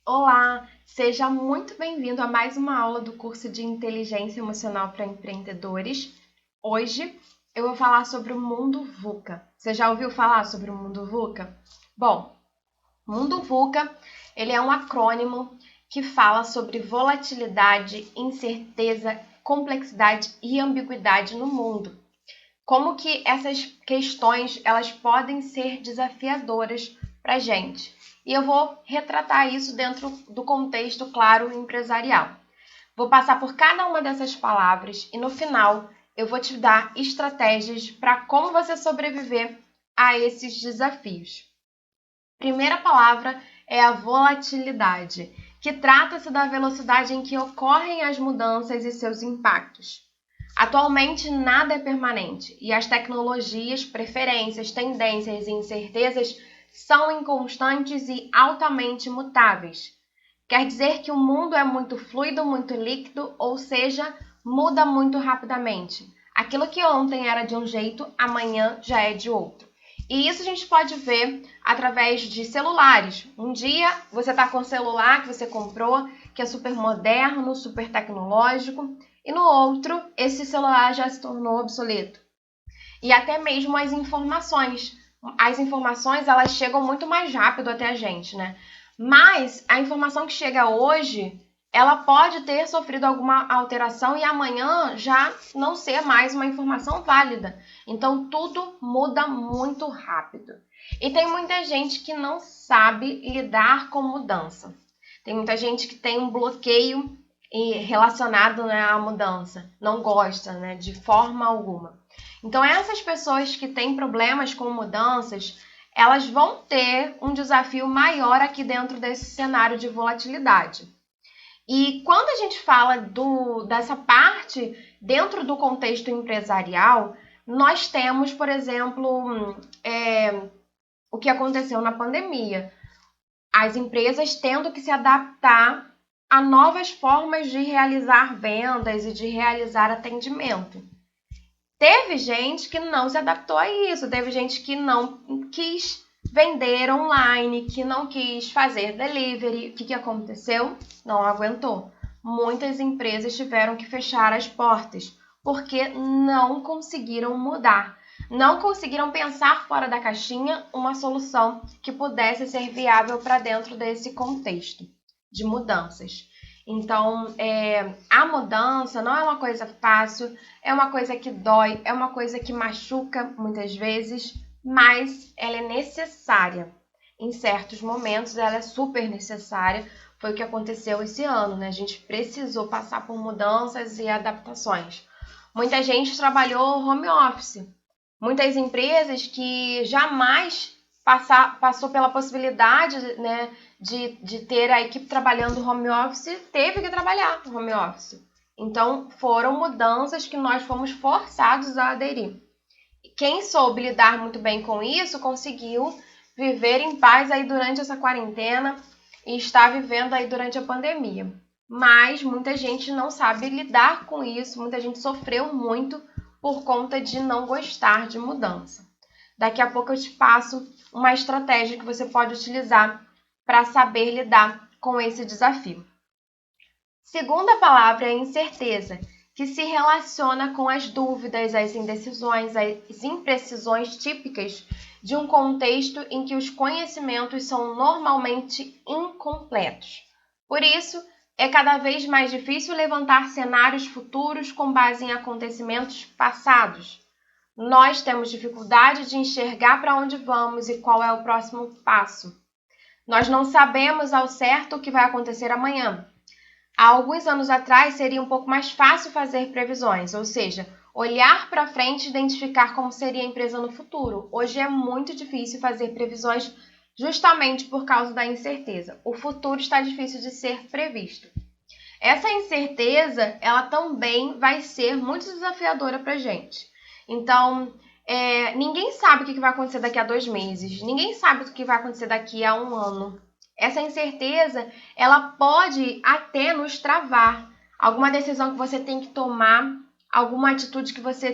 Olá, seja muito bem-vindo a mais uma aula do curso de Inteligência Emocional para Empreendedores. Hoje eu vou falar sobre o mundo VUCA. Você já ouviu falar sobre o mundo VUCA? Bom, o mundo VUCA, ele é um acrônimo que fala sobre volatilidade, incerteza, complexidade e ambiguidade no mundo. Como que essas questões elas podem ser desafiadoras para a gente. E eu vou retratar isso dentro do contexto, claro, empresarial. Vou passar por cada uma dessas palavras e no final eu vou te dar estratégias para como você sobreviver a esses desafios. Primeira palavra é a volatilidade, que trata-se da velocidade em que ocorrem as mudanças e seus impactos. Atualmente, nada é permanente e as tecnologias, preferências, tendências e incertezas são inconstantes e altamente mutáveis. Quer dizer que o mundo é muito fluido, muito líquido, ou seja, muda muito rapidamente. Aquilo que ontem era de um jeito, amanhã já é de outro. E isso a gente pode ver através de celulares. Um dia você está com o celular que você comprou, que é super moderno, super tecnológico, e no outro, esse celular já se tornou obsoleto. E até mesmo as informações. As informações, elas chegam muito mais rápido até a gente, né? Mas a informação que chega hoje, ela pode ter sofrido alguma alteração e amanhã já não ser mais uma informação válida. Então tudo muda muito rápido. E tem muita gente que não sabe lidar com mudança. Tem muita gente que tem um bloqueio relacionado, né, à mudança, não gosta, né, de forma alguma. Então, essas pessoas que têm problemas com mudanças, elas vão ter um desafio maior aqui dentro desse cenário de volatilidade. E quando a gente fala dessa parte dentro do contexto empresarial, nós temos, por exemplo, o que aconteceu na pandemia. As empresas tendo que se adaptar a novas formas de realizar vendas e de realizar atendimento. Teve gente que não se adaptou a isso, teve gente que não quis vender online, que não quis fazer delivery. O que aconteceu? Não aguentou. Muitas empresas tiveram que fechar as portas porque não conseguiram mudar. Não conseguiram pensar fora da caixinha uma solução que pudesse ser viável para dentro desse contexto de mudanças. Então, a mudança não é uma coisa fácil, é uma coisa que dói, é uma coisa que machuca muitas vezes, mas ela é necessária. Em certos momentos, ela é super necessária. Foi o que aconteceu esse ano, né? A gente precisou passar por mudanças e adaptações. Muita gente trabalhou home office. Muitas empresas que jamais passou pela possibilidade, né, de ter a equipe trabalhando home office, teve que trabalhar home office. Então, foram mudanças que nós fomos forçados a aderir. Quem soube lidar muito bem com isso, conseguiu viver em paz aí durante essa quarentena e está vivendo aí durante a pandemia. Mas muita gente não sabe lidar com isso, muita gente sofreu muito por conta de não gostar de mudança. Daqui a pouco eu te passo uma estratégia que você pode utilizar para saber lidar com esse desafio. Segunda palavra é incerteza, que se relaciona com as dúvidas, as indecisões, as imprecisões típicas de um contexto em que os conhecimentos são normalmente incompletos. Por isso, é cada vez mais difícil levantar cenários futuros com base em acontecimentos passados. Nós temos dificuldade de enxergar para onde vamos e qual é o próximo passo. Nós não sabemos ao certo o que vai acontecer amanhã. Há alguns anos atrás seria um pouco mais fácil fazer previsões, ou seja, olhar para frente e identificar como seria a empresa no futuro. Hoje é muito difícil fazer previsões justamente por causa da incerteza. O futuro está difícil de ser previsto. Essa incerteza, ela também vai ser muito desafiadora para a gente. Então, ninguém sabe o que vai acontecer daqui a 2 meses, ninguém sabe o que vai acontecer daqui a 1 ano. Essa incerteza, ela pode até nos travar. Alguma decisão que você tem que tomar, alguma atitude que você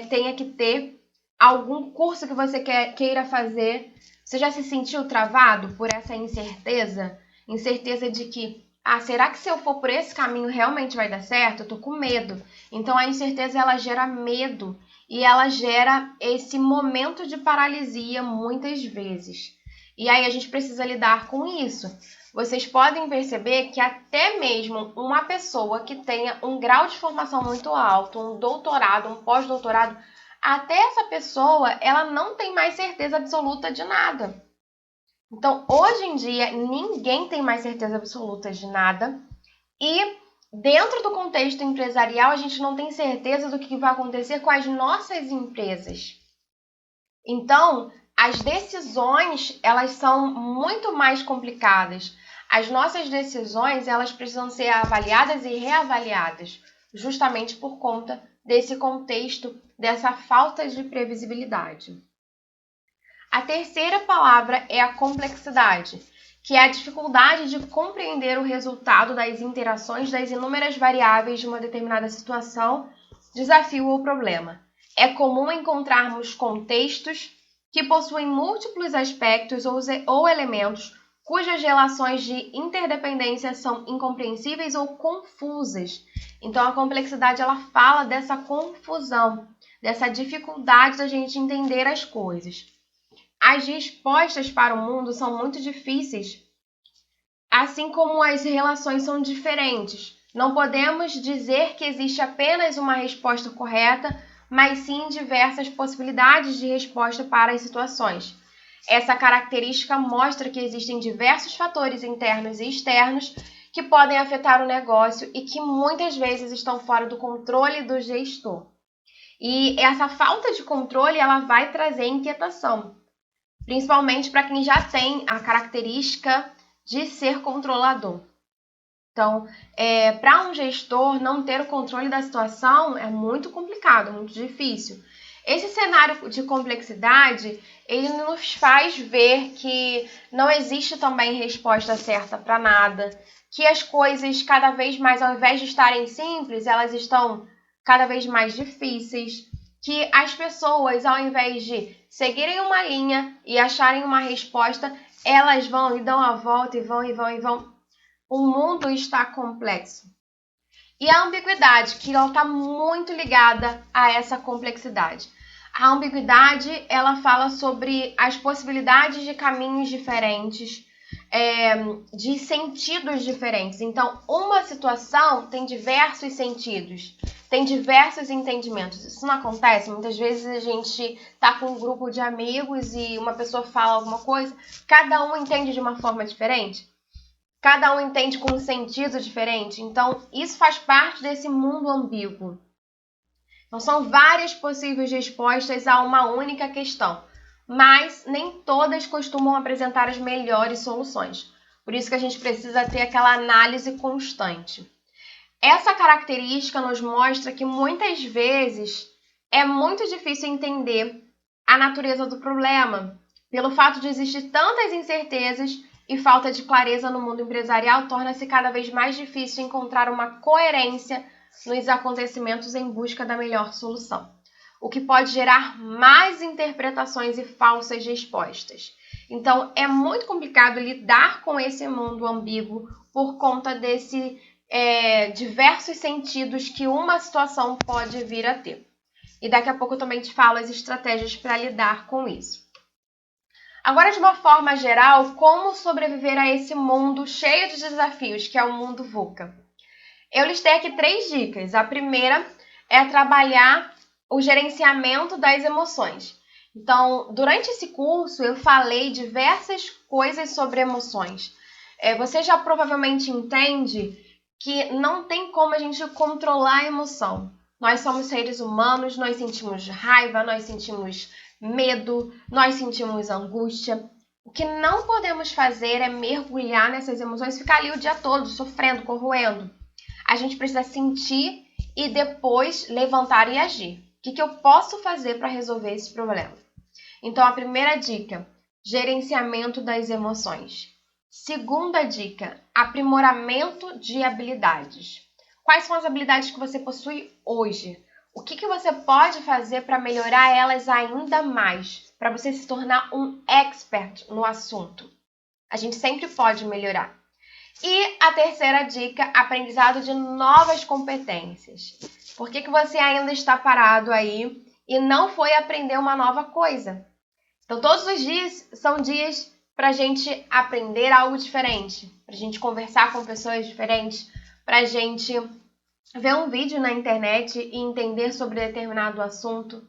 tenha que ter, algum curso que você queira fazer. Você já se sentiu travado por essa incerteza? Incerteza de que, será que se eu for por esse caminho realmente vai dar certo? Eu tô com medo. Então, a incerteza, ela gera medo e ela gera esse momento de paralisia muitas vezes. E aí a gente precisa lidar com isso. Vocês podem perceber que até mesmo uma pessoa que tenha um grau de formação muito alto, um doutorado, um pós-doutorado, até essa pessoa, ela não tem mais certeza absoluta de nada. Então, hoje em dia, ninguém tem mais certeza absoluta de nada. E dentro do contexto empresarial, a gente não tem certeza do que vai acontecer com as nossas empresas. Então, as decisões, elas são muito mais complicadas. As nossas decisões, elas precisam ser avaliadas e reavaliadas, justamente por conta desse contexto, dessa falta de previsibilidade. A terceira palavra é a complexidade, que é a dificuldade de compreender o resultado das interações das inúmeras variáveis de uma determinada situação, desafio ou problema. É comum encontrarmos contextos que possuem múltiplos aspectos ou elementos cujas relações de interdependência são incompreensíveis ou confusas. Então, a complexidade, ela fala dessa confusão, dessa dificuldade da gente entender as coisas. As respostas para o mundo são muito difíceis, assim como as relações são diferentes. Não podemos dizer que existe apenas uma resposta correta, mas sim diversas possibilidades de resposta para as situações. Essa característica mostra que existem diversos fatores internos e externos que podem afetar o negócio e que muitas vezes estão fora do controle do gestor. E essa falta de controle, ela vai trazer inquietação, principalmente para quem já tem a característica de ser controlador. Então, para um gestor não ter o controle da situação é muito complicado, muito difícil. Esse cenário de complexidade, ele nos faz ver que não existe também resposta certa para nada, que as coisas cada vez mais, ao invés de estarem simples, elas estão cada vez mais difíceis, que as pessoas, ao invés de seguirem uma linha e acharem uma resposta, elas vão e dão a volta e vão e vão e vão. O mundo está complexo. E a ambiguidade, que ela está muito ligada a essa complexidade. A ambiguidade, ela fala sobre as possibilidades de caminhos diferentes, de sentidos diferentes. Então, uma situação tem diversos sentidos, tem diversos entendimentos. Isso não acontece? Muitas vezes a gente está com um grupo de amigos e uma pessoa fala alguma coisa, cada um entende de uma forma diferente. Cada um entende com um sentido diferente. Então, isso faz parte desse mundo ambíguo. Então, são várias possíveis respostas a uma única questão, mas nem todas costumam apresentar as melhores soluções. Por isso que a gente precisa ter aquela análise constante. Essa característica nos mostra que muitas vezes é muito difícil entender a natureza do problema. Pelo fato de existir tantas incertezas e falta de clareza no mundo empresarial, torna-se cada vez mais difícil encontrar uma coerência nos acontecimentos em busca da melhor solução, o que pode gerar mais interpretações e falsas respostas. Então, é muito complicado lidar com esse mundo ambíguo por conta desse diversos sentidos que uma situação pode vir a ter. E daqui a pouco eu também te falo as estratégias para lidar com isso. Agora, de uma forma geral, como sobreviver a esse mundo cheio de desafios, que é o mundo VUCA? Eu listei aqui 3 dicas. A primeira é trabalhar o gerenciamento das emoções. Então, durante esse curso, eu falei diversas coisas sobre emoções. Você já provavelmente entende que não tem como a gente controlar a emoção. Nós somos seres humanos, nós sentimos raiva, nós sentimos medo, nós sentimos angústia. O que não podemos fazer é mergulhar nessas emoções e ficar ali o dia todo sofrendo, corroendo. A gente precisa sentir e depois levantar e agir. O que eu posso fazer para resolver esse problema? Então, a primeira dica, gerenciamento das emoções. Segunda dica, aprimoramento de habilidades. Quais são as habilidades que você possui hoje? O que você pode fazer para melhorar elas ainda mais? Para você se tornar um expert no assunto. A gente sempre pode melhorar. E a terceira dica, aprendizado de novas competências. Por que você ainda está parado aí e não foi aprender uma nova coisa? Então, todos os dias são dias para a gente aprender algo diferente, para a gente conversar com pessoas diferentes, para a gente ver um vídeo na internet e entender sobre determinado assunto.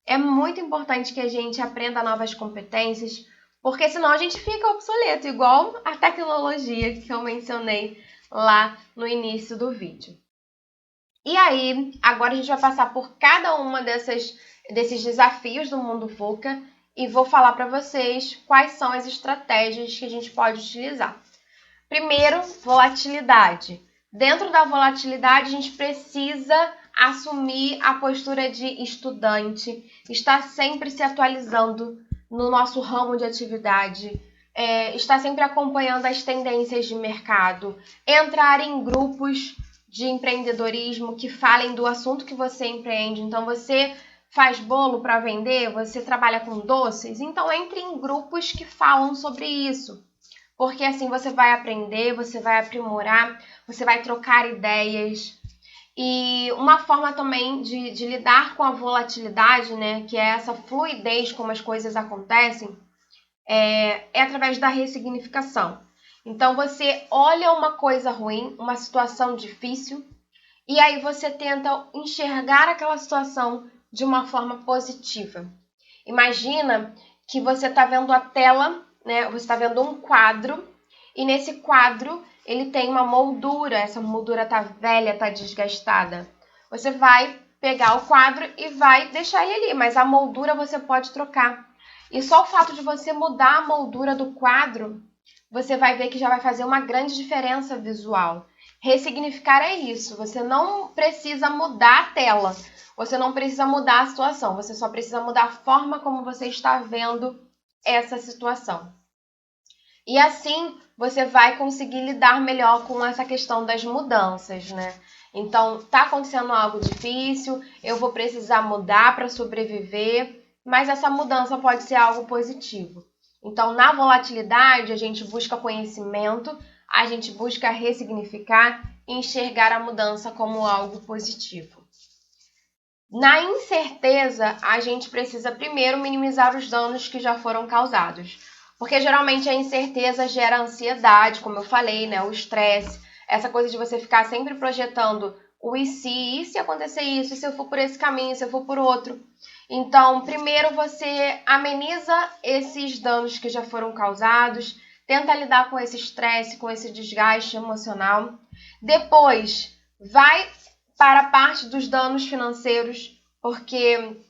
É muito importante que a gente aprenda novas competências, porque senão a gente fica obsoleto, igual a tecnologia que eu mencionei lá no início do vídeo. E aí, agora a gente vai passar por cada uma desses desafios do mundo VUCA e vou falar para vocês quais são as estratégias que a gente pode utilizar. Primeiro, volatilidade. Dentro da volatilidade, a gente precisa assumir a postura de estudante, estar sempre se atualizando no nosso ramo de atividade, estar sempre acompanhando as tendências de mercado, entrar em grupos de empreendedorismo que falem do assunto que você empreende. Então, você faz bolo para vender, você trabalha com doces, então entre em grupos que falam sobre isso. Porque assim você vai aprender, você vai aprimorar, você vai trocar ideias. E uma forma também de lidar com a volatilidade, né, que é essa fluidez como as coisas acontecem, é através da ressignificação. Então você olha uma coisa ruim, uma situação difícil, e aí você tenta enxergar aquela situação de uma forma positiva. Imagina que você está vendo a tela, né? Você está vendo um quadro e nesse quadro ele tem uma moldura. Essa moldura está velha, está desgastada. Você vai pegar o quadro e vai deixar ele ali, mas a moldura você pode trocar. E só o fato de você mudar a moldura do quadro, você vai ver que já vai fazer uma grande diferença visual. Ressignificar é isso. Você não precisa mudar a tela. Você não precisa mudar a situação, você só precisa mudar a forma como você está vendo essa situação. E assim você vai conseguir lidar melhor com essa questão das mudanças, né? Então, tá acontecendo algo difícil, eu vou precisar mudar para sobreviver, mas essa mudança pode ser algo positivo. Então, na volatilidade, a gente busca conhecimento, a gente busca ressignificar e enxergar a mudança como algo positivo. Na incerteza, a gente precisa primeiro minimizar os danos que já foram causados, porque geralmente a incerteza gera ansiedade, como eu falei, né? O estresse, essa coisa de você ficar sempre projetando o e se acontecer isso, e se eu for por esse caminho, se eu for por outro. Então, primeiro você ameniza esses danos que já foram causados, tenta lidar com esse estresse, com esse desgaste emocional. Depois, vai para a parte dos danos financeiros, porque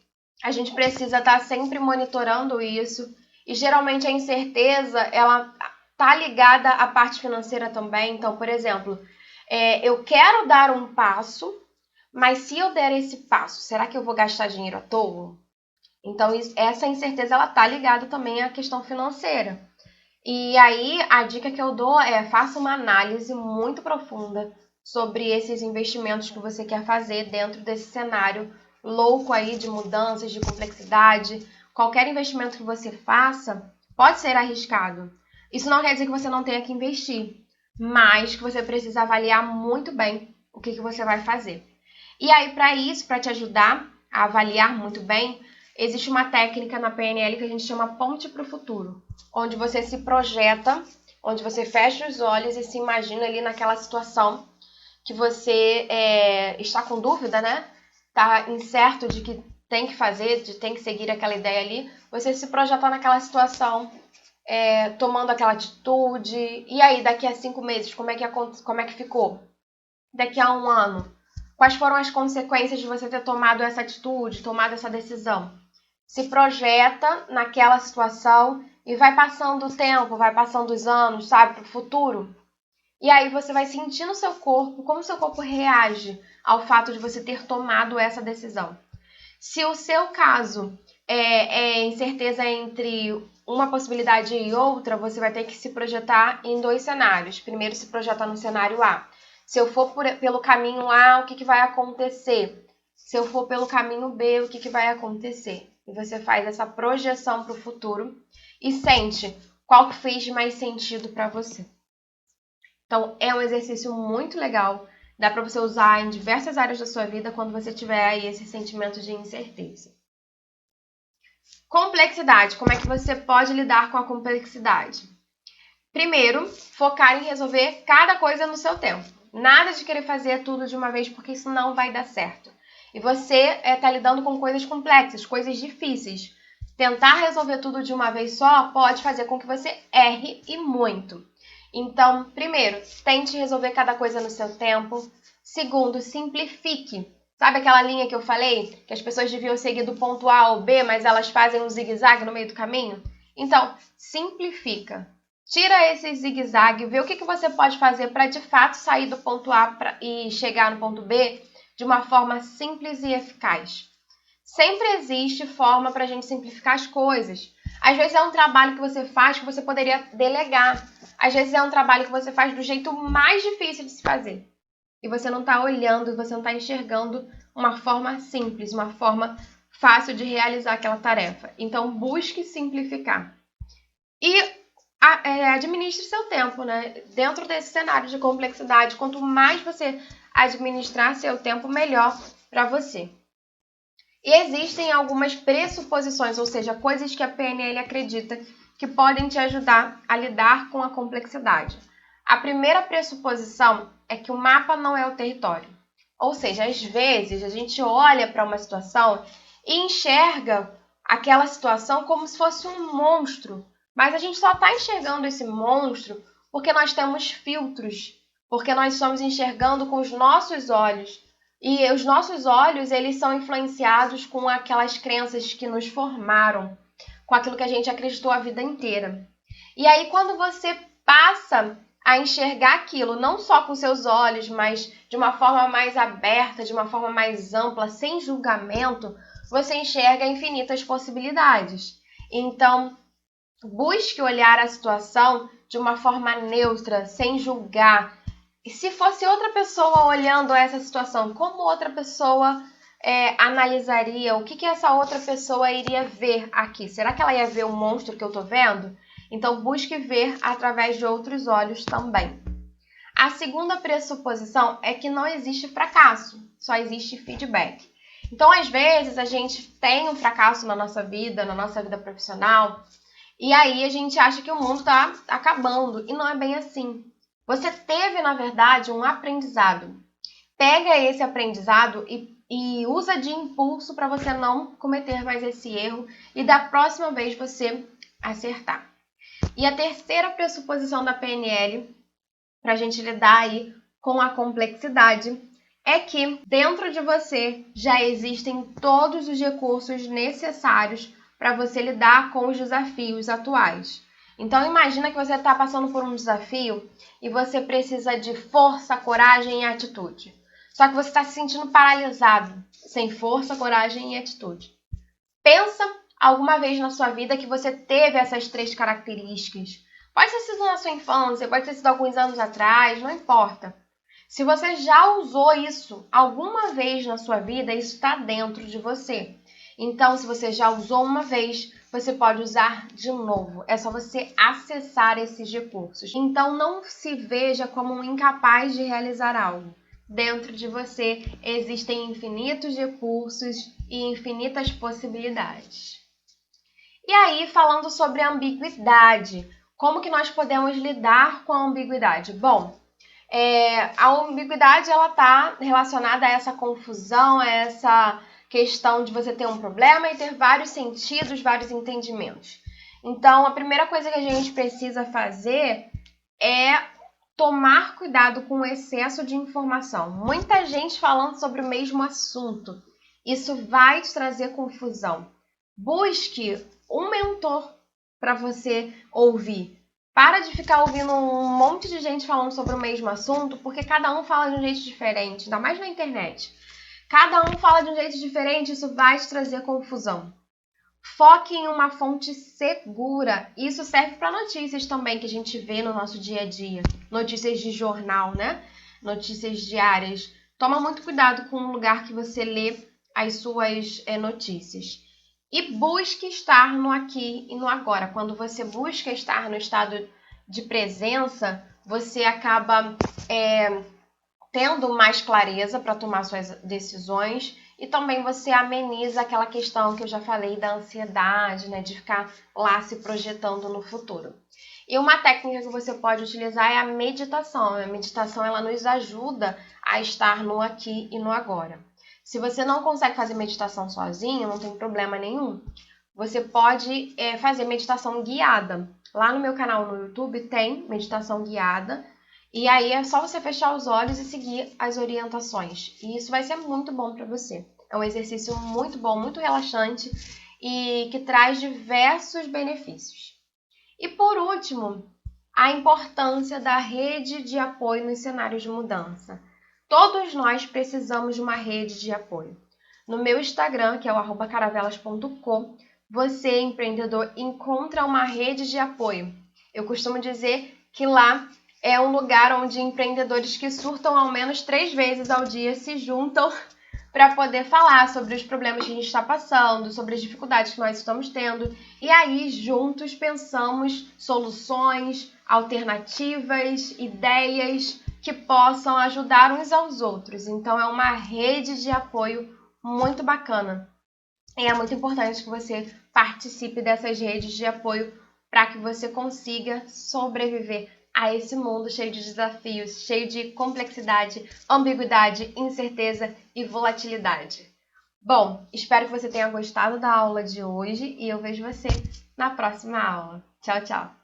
a gente precisa estar sempre monitorando isso. E geralmente a incerteza, ela está ligada à parte financeira também. Então, por exemplo, eu quero dar um passo, mas se eu der esse passo, será que eu vou gastar dinheiro à toa? Então, essa incerteza, ela está ligada também à questão financeira. E aí, a dica que eu dou é faça uma análise muito profunda sobre esses investimentos que você quer fazer dentro desse cenário louco aí de mudanças, de complexidade. Qualquer investimento que você faça pode ser arriscado. Isso não quer dizer que você não tenha que investir, mas que você precisa avaliar muito bem o que você vai fazer. E aí, para isso, para te ajudar a avaliar muito bem, existe uma técnica na PNL que a gente chama ponte para o futuro, onde você se projeta, onde você fecha os olhos e se imagina ali naquela situação que você está com dúvida, né? Está incerto de que tem que fazer, de tem que seguir aquela ideia ali. Você se projeta naquela situação, tomando aquela atitude. E aí, daqui a 5 meses, como é que ficou? Daqui a 1 ano, quais foram as consequências de você ter tomado essa atitude, tomado essa decisão? Se projeta naquela situação e vai passando o tempo, vai passando os anos, sabe, para o futuro. E aí você vai sentir no seu corpo como o seu corpo reage ao fato de você ter tomado essa decisão. Se o seu caso é incerteza entre uma possibilidade e outra, você vai ter que se projetar em 2 cenários. Primeiro, se projetar no cenário A. Se eu for pelo caminho A, o que vai acontecer? Se eu for pelo caminho B, o que vai acontecer? E você faz essa projeção para o futuro e sente qual que fez mais sentido para você. Então, é um exercício muito legal. Dá para você usar em diversas áreas da sua vida quando você tiver aí esse sentimento de incerteza. Complexidade. Como é que você pode lidar com a complexidade? Primeiro, focar em resolver cada coisa no seu tempo. Nada de querer fazer tudo de uma vez, porque isso não vai dar certo. E você está lidando com coisas complexas, coisas difíceis. Tentar resolver tudo de uma vez só pode fazer com que você erre e muito. Então, primeiro, tente resolver cada coisa no seu tempo. Segundo, simplifique. Sabe aquela linha que eu falei? Que as pessoas deviam seguir do ponto A ao B, mas elas fazem um zigue-zague no meio do caminho? Então, simplifica. Tira esse zigue-zague, vê o que você pode fazer para de fato sair do ponto A e chegar no ponto B de uma forma simples e eficaz. Sempre existe forma para a gente simplificar as coisas. Às vezes é um trabalho que você faz que você poderia delegar. Às vezes é um trabalho que você faz do jeito mais difícil de se fazer. E você não está olhando, você não está enxergando uma forma simples, uma forma fácil de realizar aquela tarefa. Então, busque simplificar. E administre seu tempo, né? Dentro desse cenário de complexidade, quanto mais você administrar seu tempo, melhor para você. E existem algumas pressuposições, ou seja, coisas que a PNL acredita que podem te ajudar a lidar com a complexidade. A primeira pressuposição é que o mapa não é o território. Ou seja, às vezes a gente olha para uma situação e enxerga aquela situação como se fosse um monstro. Mas a gente só está enxergando esse monstro porque nós temos filtros, porque nós estamos enxergando com os nossos olhos. E os nossos olhos, eles são influenciados com aquelas crenças que nos formaram, com aquilo que a gente acreditou a vida inteira. E aí, quando você passa a enxergar aquilo, não só com seus olhos, mas de uma forma mais aberta, de uma forma mais ampla, sem julgamento, você enxerga infinitas possibilidades. Então, busque olhar a situação de uma forma neutra, sem julgar. E se fosse outra pessoa olhando essa situação, como outra pessoa analisaria? O que essa outra pessoa iria ver aqui? Será que ela ia ver o monstro que eu estou vendo? Então, busque ver através de outros olhos também. A segunda pressuposição é que não existe fracasso, só existe feedback. Então, às vezes, a gente tem um fracasso na nossa vida profissional, e aí a gente acha que o mundo está acabando, e não é bem assim. Você teve, na verdade, um aprendizado. Pega esse aprendizado e usa de impulso para você não cometer mais esse erro e da próxima vez você acertar. E a terceira pressuposição da PNL, para a gente lidar aí com a complexidade, é que dentro de você já existem todos os recursos necessários para você lidar com os desafios atuais. Então, imagina que você está passando por um desafio e você precisa de força, coragem e atitude. Só que você está se sentindo paralisado, sem força, coragem e atitude. Pensa alguma vez na sua vida que você teve essas 3 características. Pode ter sido na sua infância, pode ter sido alguns anos atrás, não importa. Se você já usou isso alguma vez na sua vida, isso está dentro de você. Então, se você já usou uma vez, você pode usar de novo. É só você acessar esses recursos. Então, não se veja como um incapaz de realizar algo. Dentro de você existem infinitos recursos e infinitas possibilidades. E aí, falando sobre a ambiguidade, como que nós podemos lidar com a ambiguidade? Bom, a ambiguidade ela está relacionada a essa confusão, a essa questão de você ter um problema e ter vários sentidos, vários entendimentos. Então, a primeira coisa que a gente precisa fazer é tomar cuidado com o excesso de informação. Muita gente falando sobre o mesmo assunto. Isso vai te trazer confusão. Busque um mentor para você ouvir. Para de ficar ouvindo um monte de gente falando sobre o mesmo assunto, porque cada um fala de um jeito diferente, ainda mais na internet. Cada um fala de um jeito diferente, isso vai te trazer confusão. Foque em uma fonte segura. Isso serve para notícias também que a gente vê no nosso dia a dia. Notícias de jornal, né? Notícias diárias. Toma muito cuidado com o lugar que você lê as suas notícias. E busque estar no aqui e no agora. Quando você busca estar no estado de presença, você acaba tendo mais clareza para tomar suas decisões e também você ameniza aquela questão que eu já falei da ansiedade, né, de ficar lá se projetando no futuro. E uma técnica que você pode utilizar é a meditação. A meditação ela nos ajuda a estar no aqui e no agora. Se você não consegue fazer meditação sozinho, não tem problema nenhum. Você pode fazer meditação guiada. Lá no meu canal no YouTube tem meditação guiada. E aí é só você fechar os olhos e seguir as orientações. E isso vai ser muito bom para você. É um exercício muito bom, muito relaxante e que traz diversos benefícios. E por último, a importância da rede de apoio nos cenários de mudança. Todos nós precisamos de uma rede de apoio. No meu Instagram, que é o @caravelas.com, você, empreendedor, encontra uma rede de apoio. Eu costumo dizer que lá é um lugar onde empreendedores que surtam ao menos 3 vezes ao dia se juntam para poder falar sobre os problemas que a gente está passando, sobre as dificuldades que nós estamos tendo. E aí, juntos, pensamos soluções, alternativas, ideias que possam ajudar uns aos outros. Então, é uma rede de apoio muito bacana. E é muito importante que você participe dessas redes de apoio para que você consiga sobreviver a esse mundo cheio de desafios, cheio de complexidade, ambiguidade, incerteza e volatilidade. Bom, espero que você tenha gostado da aula de hoje e eu vejo você na próxima aula. Tchau, tchau!